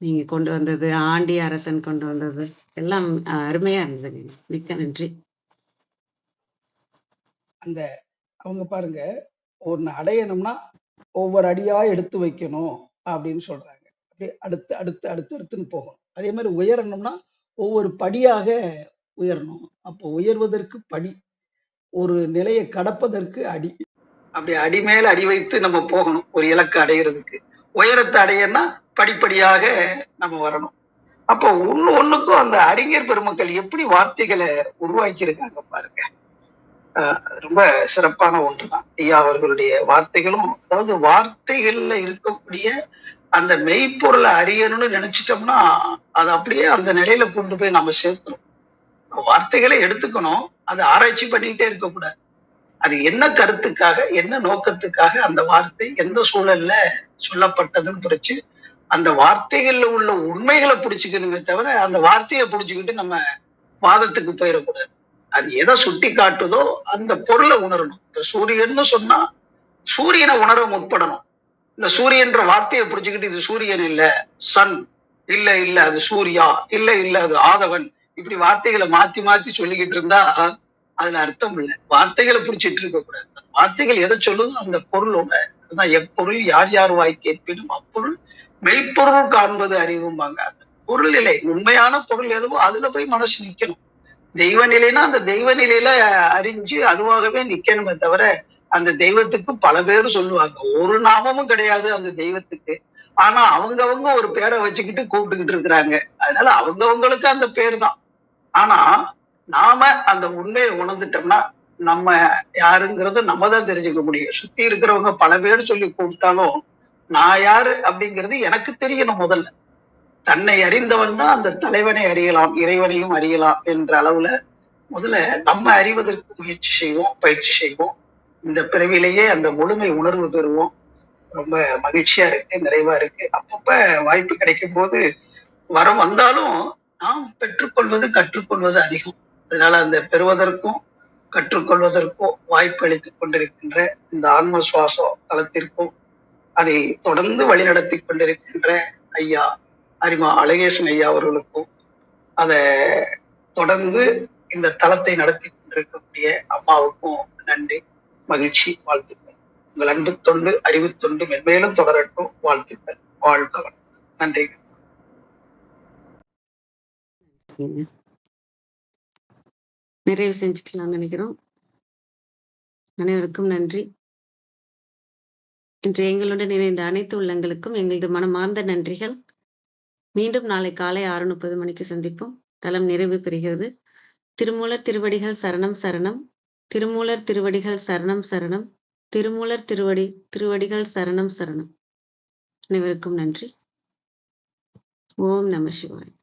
நீங்க கொண்டு வந்தது, ஆண்டி அரசன் கொண்டு வந்தது எல்லாம் அருமையா இருந்ததுங்க. மிக்க நன்றி. அந்த அவங்க பாருங்க, ஒன்னு அடையணும்னா ஒவ்வொரு அடியா எடுத்து வைக்கணும் அப்படின்னு சொல்றாங்க. அப்படியே அடுத்து அடுத்து அடுத்து அடுத்துன்னு போகணும். அதே மாதிரி உயரணும்னா ஒவ்வொரு படியாக உயரணும். அப்போ உயர்வதற்கு படி, ஒரு நிலையை கடப்பதற்கு அடி. அப்படி அடி மேல அடி வைத்து நம்ம போகணும் ஒரு இலக்கு அடைகிறதுக்கு. உயரத்தை அடையன்னா படிப்படியாக நம்ம வரணும். அப்போ ஒண்ணுக்கும் அந்த அறிஞர் பெருமக்கள் எப்படி வார்த்தைகளை உருவாக்கி இருக்காங்க பாருங்க. ரொம்ப சிறப்பான ஒன்றுதான் ஐயா அவர்களுடைய வார்த்தைகளும். அதாவது வார்த்தைகள்ல இருக்கக்கூடிய அந்த மெய்ப்பொருளை அறியணும்னு நினைச்சிட்டோம்னா அது அப்படியே அந்த நிலையில கொண்டு போய் நம்ம சேர்த்துரும். வார்த்தைகளை எடுத்துக்கணும், அதை ஆராய்ச்சி பண்ணிக்கிட்டே இருக்கக்கூடாது. அது என்ன கருத்துக்காக, என்ன நோக்கத்துக்காக அந்த வார்த்தை எந்த சூழல்ல சொல்லப்பட்டதுன்னு பிடிச்சு அந்த வார்த்தைகள்ல உள்ள உண்மைகளை பிடிச்சுக்கணுமே தவிர அந்த வார்த்தையை பிடிச்சுக்கிட்டு நம்ம வாதத்துக்கு போயிடக்கூடாது. அது எதை சுட்டி காட்டுதோ அந்த பொருளை உணரணும். இப்ப சூரியன்னு சொன்னா சூரியனை உணர முற்படணும். இந்த சூரியன்ற வார்த்தையை பிடிச்சுக்கிட்டு இது சூரியன் இல்ல, சன் இல்ல, இல்ல அது சூர்யா, இல்ல, இல்ல அது ஆதவன், இப்படி வார்த்தைகளை மாத்தி மாத்தி சொல்லிக்கிட்டு இருந்தா அதுல அர்த்தம் இல்லை. வார்த்தைகளை பிடிச்சிட்டு இருக்க கூடாது. வார்த்தைகள் எதை சொல்லுதோ அந்த பொருளோட அதுதான் எப்பொருள் யார் யார் வாய் கேட்பினும் அப்பொருள் மெய்ப்பொருள் காண்பது அறிவும்பாங்க. அந்த பொருள் நிலை, உண்மையான பொருள் எதுவோ அதுல போய் மனசு நிக்கணும். தெய்வ நிலைனா அந்த தெய்வ நிலையில அறிஞ்சு அதுவாகவே நிக்கணுமே தவிர அந்த தெய்வத்துக்கு பல பேர் சொல்லுவாங்க, ஒரு நாமமும் கிடையாது அந்த தெய்வத்துக்கு. ஆனா அவங்கவங்க ஒரு பேரை வச்சுக்கிட்டு கூப்பிட்டுக்கிட்டு இருக்கிறாங்க. அதனால அவங்கவங்களுக்கு அந்த பேர் தான். ஆனா நாம அந்த உண்மையை உணர்ந்துட்டோம்னா நம்ம யாருங்கிறத நம்ம தான் தெரிஞ்சுக்க முடியும். சுத்தி இருக்கிறவங்க பல பேர் சொல்லி கூப்பிட்டாலும் நான் யாரு அப்படிங்கிறது எனக்கு தெரியணும். முதல்ல தன்னை அறிந்தவன் தான் அந்த தலைவனை அறியலாம், இறைவனையும் அறியலாம் என்ற அளவுல முதல்ல நம்ம அறிவதற்கு முயற்சி செய்வோம், பயிற்சி செய்வோம். இந்த பிறவிலேயே அந்த முழுமை உணர்வு பெறுவோம். ரொம்ப மகிழ்ச்சியா இருக்கு, நிறைவா இருக்கு. அப்பப்ப வாய்ப்பு கிடைக்கும் போது வரம் வந்தாலும் நாம் பெற்றுக்கொள்வது கற்றுக்கொள்வது அதிகம். அதனால அந்த பெறுவதற்கும் கற்றுக்கொள்வதற்கும் வாய்ப்பு அளித்துக் கொண்டிருக்கின்ற இந்த ஆன்ம சுவாசம் தளத்திற்கும் அதை தொடர்ந்து வழிநடத்தி கொண்டிருக்கின்ற ஐயா அரிமா அழகேசன் ஐயா அவர்களுக்கும் அதை தொடர்ந்து இந்த தளத்தை நடத்தி கொண்டிருக்கக்கூடிய அம்மாவுக்கும் நன்றி, மகிழ்ச்சி, வாழ்த்துக்கள். உங்கள் அன்பு தொண்டு, அறிவு தொண்டு மென்மேலும் தொடரட்டும். வாழ்த்துக்கள். வாழ்க வளமுடன். நன்றி. நிறைவு செஞ்சுக்கலாம்னு நினைக்கிறோம். அனைவருக்கும் நன்றி. இன்று எங்களுடன் இணைந்த அனைத்து உள்ளங்களுக்கும் எங்களது மனமார்ந்த நன்றிகள். மீண்டும் நாளை காலை 6:30 மணிக்கு சந்திப்போம். தளம் நிறைவு பெறுகிறது. திருமூலர் திருவடிகள் சரணம் சரணம். திருமூலர் திருவடிகள் சரணம் சரணம். திருமூலர் திருவடிகள் சரணம் சரணம். அனைவருக்கும் நன்றி. ஓம் நம சிவாய்.